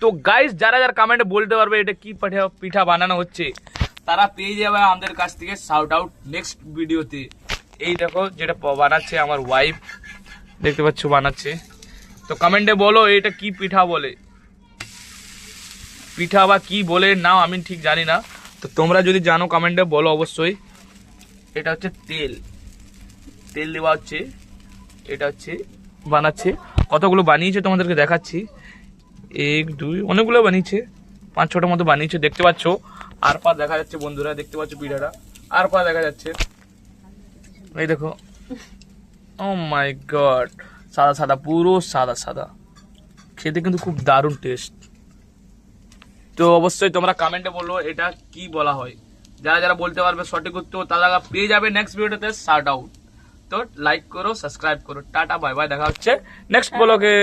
তো গাইস যারা যারা কমেন্টে বলতে পারবে এটা কি পিঠা বানানো হচ্ছে তারা পেয়ে যাবে আমাদের কাছ থেকে শাউট আউট নেক্সট ভিডিওতে। এই দেখো যেটা বানাচ্ছে আমার ওয়াইফ, দেখতে পাচ্ছ বানাচ্ছে। তো কমেন্টে বলো এটা কি পিঠা বলে, পিঠা বা কি বলে নাও আমি ঠিক জানি না। তো তোমরা যদি জানো কমেন্টে বলো অবশ্যই। এটা হচ্ছে তেল, তেল দেওয়া হচ্ছে, এটা হচ্ছে বানাচ্ছে। কতগুলো বানিয়েছে তোমাদেরকে দেখাচ্ছি, 1 2 অনেকগুলো বানিয়েছে, 5 6টার মতো বানিয়েছে দেখতে পাচ্ছ। আর পা দেখা যাচ্ছে বন্ধুরা, দেখতে পাচ্ছ পিঠাটা আর পা দেখা যাচ্ছে, এই দেখো। ও মাই গড, সাদা সাদা, পুরো সাদা সাদা, খেতে কিন্তু খুব দারুণ টেস্ট। তো অবশ্যই তোমরা কমেন্টে বলো এটা কি বলা হয়, যারা যারা বলতে পারবে সঠিক উত্তর তারা পেয়ে যাবে নেক্সট ভিডিওতে শাউট আউট। তো লাইক করো, সাবস্ক্রাইব করো, টাটা বাই বাই, দেখা হচ্ছে নেক্সট ব্লগে।